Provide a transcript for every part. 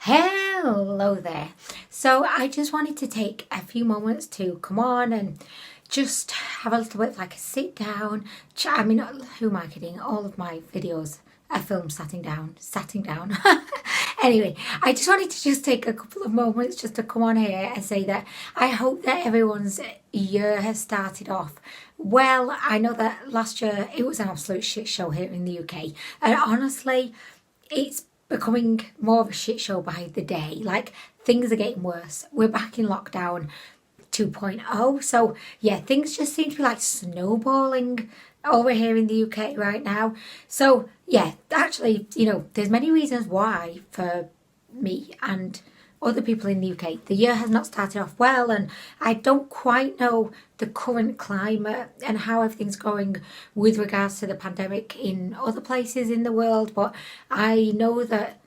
Hello there. So I just wanted to take a few moments to come on and just have a little bit of like a sit down chat. I mean, who am I kidding? All of my videos are filmed sitting down. Anyway, I just wanted to just take a couple of moments just to come on here and say that I hope that everyone's year has started off well. I know that last year it was an absolute shit show here in the UK, and honestly, it's becoming more of a shit show by the day. Like, things are getting worse. We're back in lockdown 2.0. So yeah, things just seem to be like snowballing over here in the UK right now. So yeah, actually, there's many reasons why for me and other people in the UK. The year has not started off well, and I don't quite know the current climate and how everything's going with regards to the pandemic in other places in the world. But I know that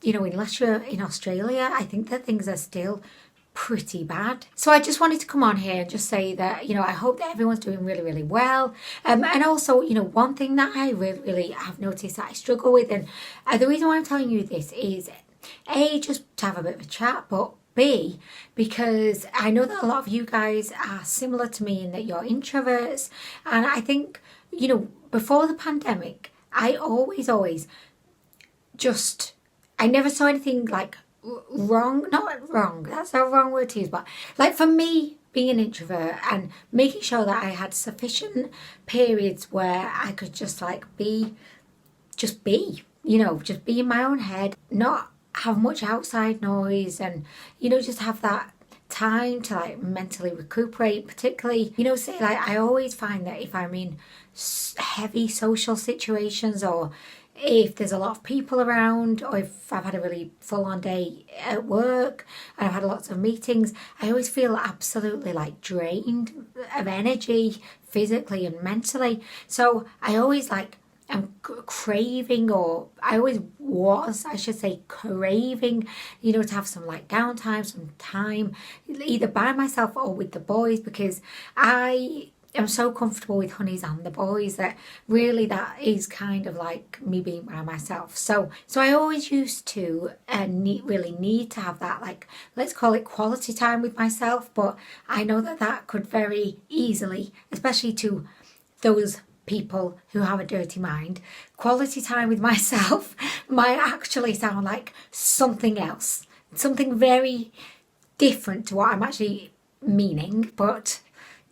unless you're in Australia, I think that things are still pretty bad. So I just wanted to come on here and just say that, I hope that everyone's doing really, really well. And also, one thing that I really have noticed that I struggle with, and the reason why I'm telling you this is A, just to have a bit of a chat, but B, because I know that a lot of you guys are similar to me in that you're introverts. And I think, before the pandemic, I always I never saw anything like wrong, not wrong, that's a wrong word to use, but like for me, being an introvert and making sure that I had sufficient periods where I could just be in my own head, not have much outside noise, and just have that time to like mentally recuperate. Particularly, say like I always find that if I'm in heavy social situations, or if there's a lot of people around, or if I've had a really full-on day at work and I've had lots of meetings, I always feel absolutely like drained of energy physically and mentally. So I always I'm craving, or I always was, I should say, craving, to have some like downtime, some time, either by myself or with the boys, because I am so comfortable with honeys and the boys that really that is kind of like me being by myself. So I always used to really need to have that, like, let's call it quality time with myself. But I know that could very easily, especially to those people who have a dirty mind, quality time with myself might actually sound like something else, something very different to what I'm actually meaning. But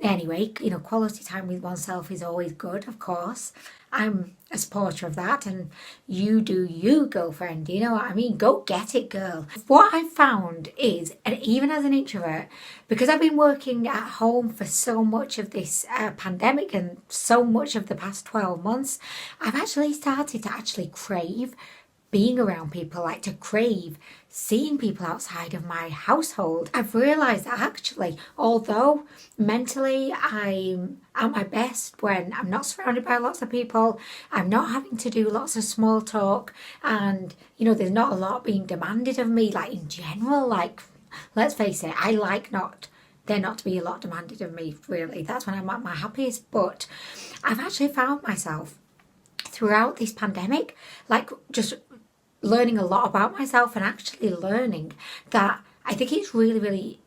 anyway, quality time with oneself is always good, of course. I'm a supporter of that, and you do you, girlfriend. You know what I mean? Go get it, girl. What I found is, and even as an introvert, because I've been working at home for so much of this pandemic and so much of the past 12 months, I've actually started to crave being around people, like to crave seeing people outside of my household. I've realised that actually, although mentally I'm at my best when I'm not surrounded by lots of people, I'm not having to do lots of small talk, and there's not a lot being demanded of me, like in general. Like, let's face it, I like there not to be a lot demanded of me, really. That's when I'm at my happiest. But I've actually found myself throughout this pandemic, like, just learning a lot about myself, and actually learning that I think it's really, really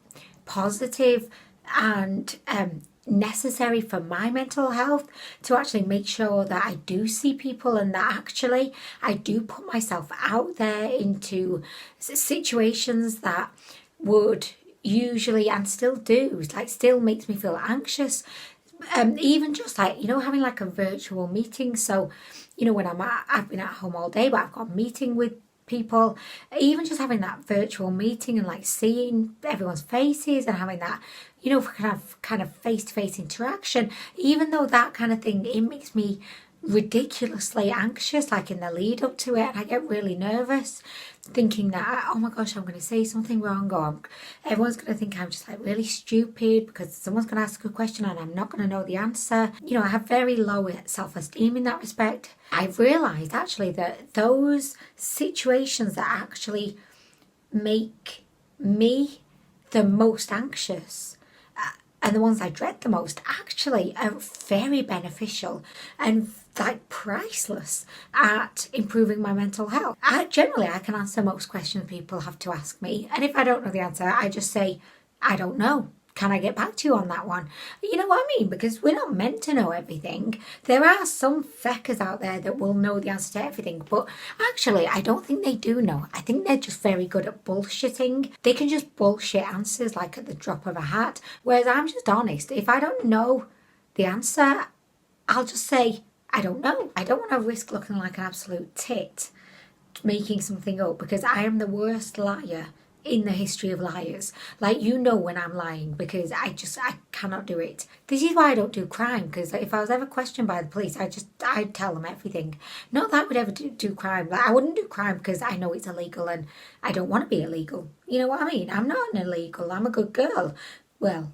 positive and necessary for my mental health to actually make sure that I do see people, and that actually I do put myself out there into situations that would usually, and still do, like, still makes me feel anxious. Even just like, having like a virtual meeting. So, when I've been at home all day, but I've got a meeting with people, even just having that virtual meeting and like seeing everyone's faces and having that, kind of face-to-face interaction, even though that kind of thing, it makes me ridiculously anxious, like in the lead up to it, and I get really nervous thinking that, oh my gosh, I'm going to say something wrong, or everyone's going to think I'm just like really stupid because someone's going to ask a question and I'm not going to know the answer. I have very low self-esteem in that respect. I've realised actually that those situations that actually make me the most anxious, and the ones I dread the most, actually are very beneficial and like priceless at improving my mental health. Generally, I can answer most questions people have to ask me. And if I don't know the answer, I just say, I don't know. Can I get back to you on that one? You know what I mean? Because we're not meant to know everything. There are some feckers out there that will know the answer to everything, but actually I don't think they do know. I think they're just very good at bullshitting. They can just bullshit answers like at the drop of a hat, whereas I'm just honest. If I don't know the answer, I'll just say, I don't know. I don't want to risk looking like an absolute tit making something up, because I am the worst liar in the history of liars. Like, you know when I'm lying, because I cannot do it. This is why I don't do crime, because if I was ever questioned by the police, I'd tell them everything. Not that I would ever do crime. Like, I wouldn't do crime because I know it's illegal and I don't want to be illegal. You know what I mean? I'm not an illegal. I'm a good girl. Well,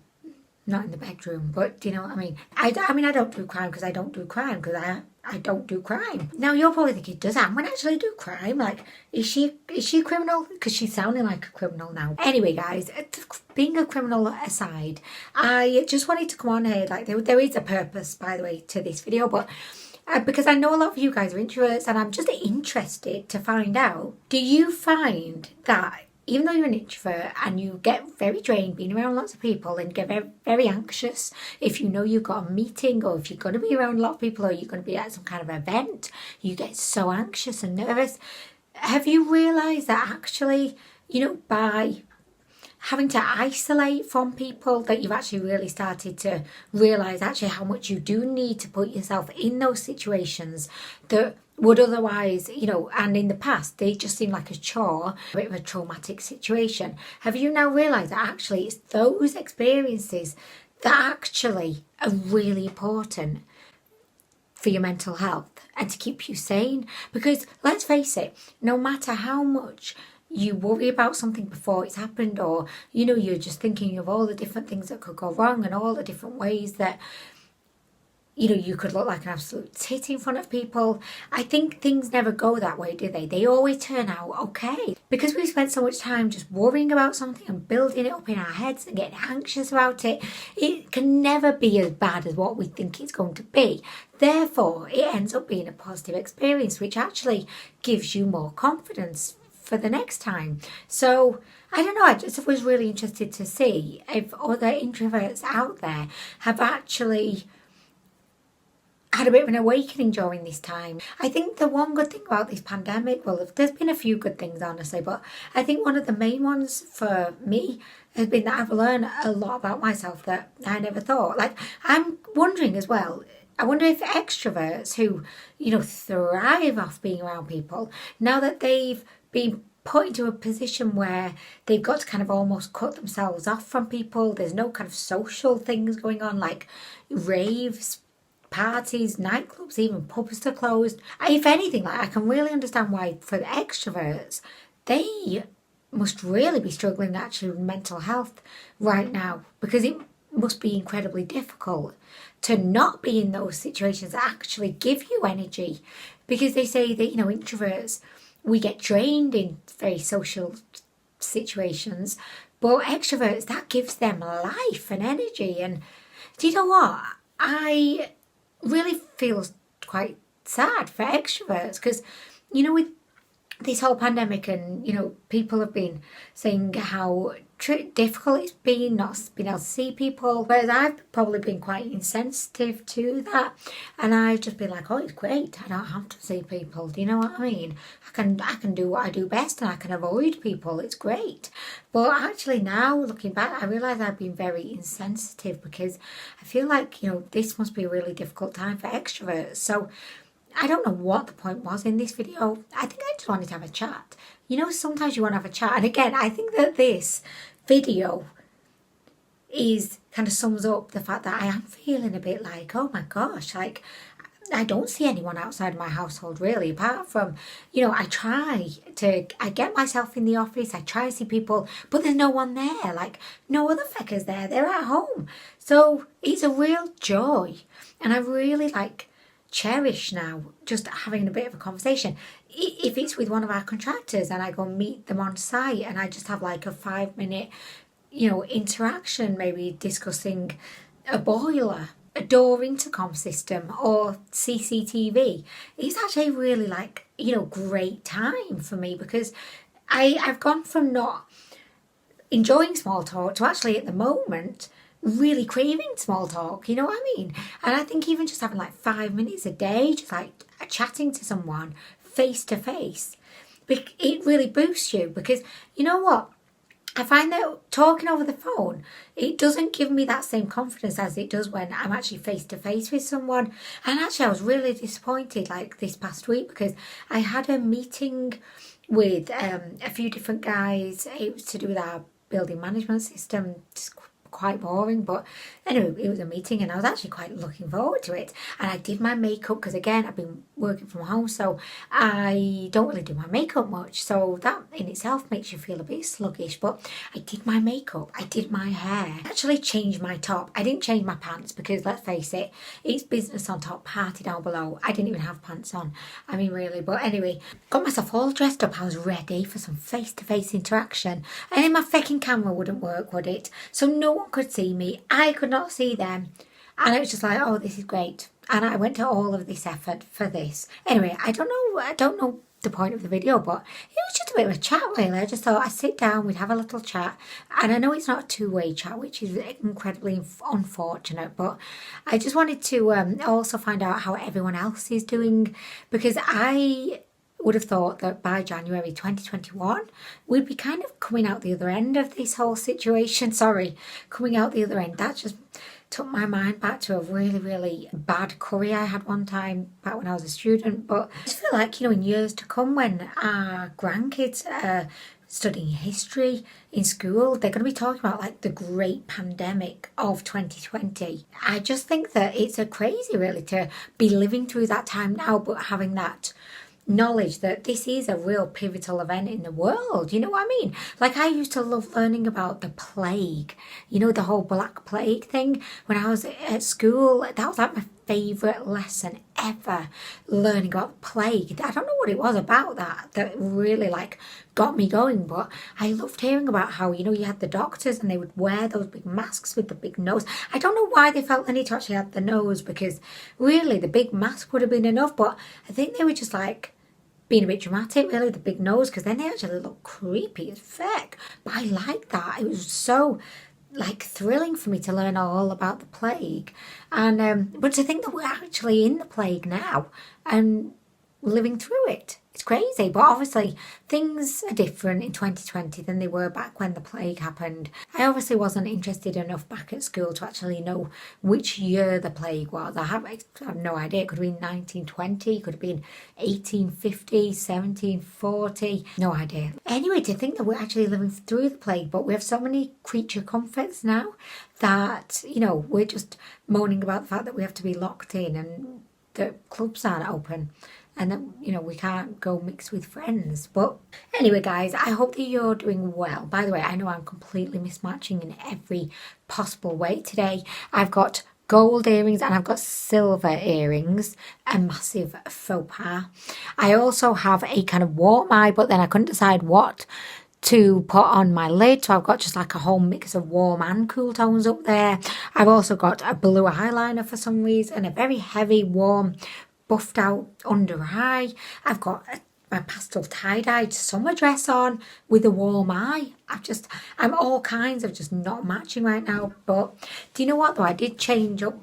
not in the bedroom, but do you know what I mean? I don't do crime because I don't do crime, because I don't do crime. Now, you're probably thinking, does Amwin actually do crime? Like, is she a criminal? Because she's sounding like a criminal now. Anyway, guys, being a criminal aside, I just wanted to come on here. Like, there is a purpose, by the way, to this video, but because I know a lot of you guys are introverts, and I'm just interested to find out, do you find that even though you're an introvert and you get very drained being around lots of people and get very, very anxious if you know you've got a meeting, or if you're going to be around a lot of people, or you're going to be at some kind of event, you get so anxious and nervous? Have you realised that actually, you know, by having to isolate from people, that you've actually really started to realise actually how much you do need to put yourself in those situations that would otherwise, you know, and in the past they just seem like a chore, a bit of a traumatic situation. Have you now realised that actually it's those experiences that actually are really important for your mental health and to keep you sane? Because let's face it, no matter how much you worry about something before it's happened, or, you know, you're just thinking of all the different things that could go wrong and all the different ways that, you know, you could look like an absolute tit in front of people. I think things never go that way, do they? They always turn out okay. Because we've spent so much time just worrying about something and building it up in our heads and getting anxious about it, it can never be as bad as what we think it's going to be. Therefore, it ends up being a positive experience, which actually gives you more confidence for the next time. So I don't know, I just was really interested to see if other introverts out there have actually had a bit of an awakening during this time. I think the one good thing about this pandemic, well, there's been a few good things honestly, but I think one of the main ones for me has been that I've learned a lot about myself that I never thought. Like, I'm wondering as well, I wonder if extroverts who, you know, thrive off being around people, now that they've been put into a position where they've got to kind of almost cut themselves off from people, there's no kind of social things going on like raves, parties, nightclubs, even pubs are closed. If anything, like, I can really understand why for the extroverts, they must really be struggling actually with mental health right now, because it must be incredibly difficult to not be in those situations that actually give you energy. Because they say that, you know, introverts, we get drained in very social situations, but extroverts, that gives them life and energy. And do you know what? I really feel quite sad for extroverts, because, you know, with this whole pandemic, and, you know, people have been saying how difficult it's been not being able to see people, whereas I've probably been quite insensitive to that, and I've just been like, oh, it's great, I don't have to see people. Do you know what I mean? I can do what I do best, and I can avoid people. It's great. But actually now looking back, I realise I've been very insensitive, because I feel like, you know, this must be a really difficult time for extroverts. So I don't know what the point was in this video. I think I just wanted to have a chat. You know, sometimes you want to have a chat. And again, I think that this video is kind of sums up the fact that I am feeling a bit like, oh my gosh, like, I don't see anyone outside my household really, apart from, you know, I get myself in the office, I try to see people, but there's no one there, like, no other feckers there, they're at home. So it's a real joy. And I really, like, cherish now just having a bit of a conversation. If it's with one of our contractors and I go meet them on site and I just have like a 5-minute, you know, interaction, maybe discussing a boiler, a door intercom system or CCTV, it's actually really like, great time for me, because I've gone from not enjoying small talk to actually at the moment really craving small talk, you know what I mean? And I think even just having like 5 minutes a day, just like chatting to someone face to face, it really boosts you, because you know what? I find that talking over the phone, it doesn't give me that same confidence as it does when I'm actually face to face with someone. And actually I was really disappointed like this past week, because I had a meeting with a few different guys. It was to do with our building management system. Just quite boring, but anyway, it was a meeting and I was actually quite looking forward to it. And I did my makeup, because again, I've been working from home, so I don't really do my makeup much, so that in itself makes you feel a bit sluggish. But I did my makeup, I did my hair, I actually changed my top. I didn't change my pants, because let's face it, it's business on top, party down below. I didn't even have pants on, I mean really. But anyway, got myself all dressed up. I was ready for some face-to-face interaction, and then my fucking camera wouldn't work, would it? So no one could see me, I could not see them, and it was just like, oh, this is great. And I went to all of this effort for this. Anyway, I don't know the point of the video, but it was just a bit of a chat really. I just thought I'd sit down, we'd have a little chat, and I know it's not a two-way chat, which is incredibly unfortunate, but I just wanted to also find out how everyone else is doing, because I would have thought that by January 2021 we'd be kind of coming out the other end of this whole situation. Coming out the other end. That just took my mind back to a really, really bad curry I had one time back when I was a student. But I just feel like, in years to come, when our grandkids are studying history in school, they're going to be talking about like the great pandemic of 2020. I just think that it's a crazy really to be living through that time now, but having that knowledge that this is a real pivotal event in the world. You know what I mean? Like, I used to love learning about the plague, the whole Black Plague thing when I was at school. That was like my favourite lesson ever, learning about the plague. I don't know what it was about that really like got me going, but I loved hearing about how, you had the doctors and they would wear those big masks with the big nose. I don't know why they felt the need to actually have the nose, because really the big mask would have been enough, but I think they were just like being a bit dramatic really, the big nose, because then they actually look creepy as fuck. But I liked that. It was so like thrilling for me to learn all about the plague, and but to think that we're actually in the plague now and living through it. It's crazy, but obviously things are different in 2020 than they were back when the plague happened. I obviously wasn't interested enough back at school to actually know which year the plague was. I have no idea. It could have been 1920, it could have been 1850, 1740, no idea. Anyway, to think that we're actually living through the plague, but we have so many creature comforts now that, we're just moaning about the fact that we have to be locked in and the clubs aren't open, and then, we can't go mix with friends. But anyway, guys, I hope that you're doing well. By the way, I know I'm completely mismatching in every possible way today. I've got gold earrings and I've got silver earrings, a massive faux pas. I also have a kind of warm eye, but then I couldn't decide what to put on my lid, so I've got just like a whole mix of warm and cool tones up there. I've also got a blue eyeliner for some reason, a very heavy, warm, buffed out under eye. I've got my pastel tie-dyed summer dress on with a warm eye. I'm all kinds of just not matching right now. But do you know what though? I did change up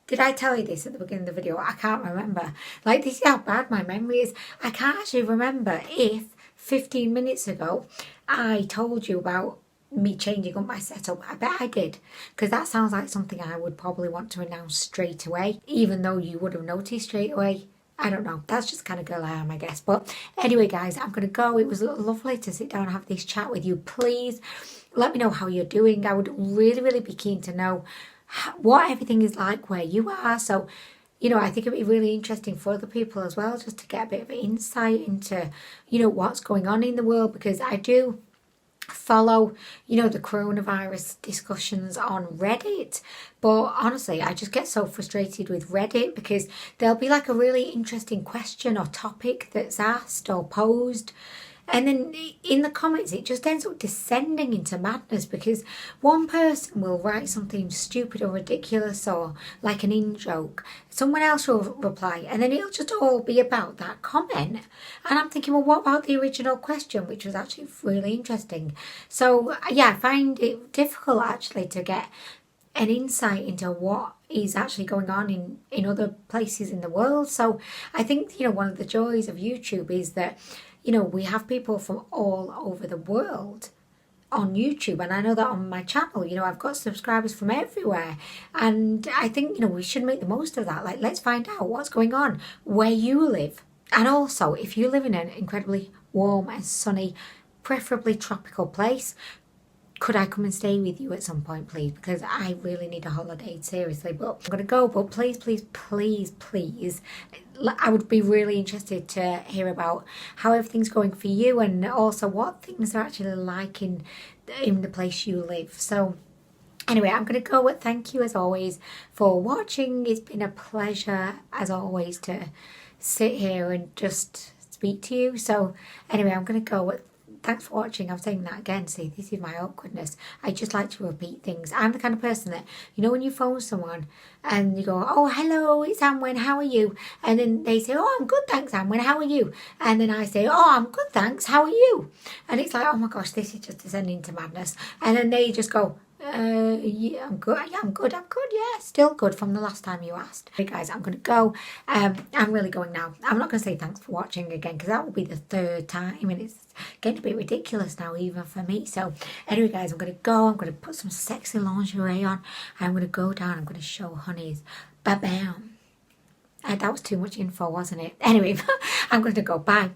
did I tell you this at the beginning of the video? I can't remember. Like, this is how bad my memory is. I can't actually remember if 15 minutes ago I told you about me changing up my setup. I bet I did, because that sounds like something I would probably want to announce straight away, even though you would have noticed straight away. I don't know, that's just kind of girl I am, I guess. But anyway, guys, I'm gonna go. It was lovely to sit down and have this chat with you. Please let me know how you're doing. I would really be keen to know what everything is like where you are. So I think it'd be really interesting for other people as well, just to get a bit of insight into what's going on in the world, because I do follow the coronavirus discussions on Reddit, but honestly I just get so frustrated with Reddit, because there'll be like a really interesting question or topic that's asked or posed, And then in the comments, it just ends up descending into madness because one person will write something stupid or ridiculous or like an in-joke. Someone else will reply, and then it'll just all be about that comment. And I'm thinking, well, what about the original question, which was actually really interesting? So, yeah, I find it difficult actually to get an insight into what is actually going on in other places in the world. So I think, one of the joys of YouTube is that, we have people from all over the world on YouTube, and I know that on my channel, I've got subscribers from everywhere, and I think, we should make the most of that. Like, let's find out what's going on where you live. And also, if you live in an incredibly warm and sunny, preferably tropical place, could I come and stay with you at some point, please? Because I really need a holiday, seriously. But I'm going to go, but please, please, please, please, I would be really interested to hear about how everything's going for you, and also what things are actually like in the place you live. So anyway, I'm going to go, but thank you as always for watching. It's been a pleasure as always to sit here and just speak to you. So anyway, I'm going to go with thanks for watching. I'm saying that again. See, this is my awkwardness. I just like to repeat things. I'm the kind of person that, when you phone someone and you go, oh, hello, it's Anwen, how are you? And then they say, oh, I'm good, thanks, Anwen, how are you? And then I say, oh, I'm good, thanks, how are you? And it's like, oh my gosh, this is just descending into madness. And then they just go, yeah, I'm good. Yeah, I'm good. Yeah, still good from the last time you asked. Hey guys, I'm going to go. I'm really going now. I'm not going to say thanks for watching again because that will be the third time and it's getting a bit ridiculous now even for me. So anyway guys, I'm going to go. I'm going to put some sexy lingerie on. I'm going to go down. I'm going to show honeys. Ba-bam. That was too much info, wasn't it? Anyway, I'm going to go. Bye.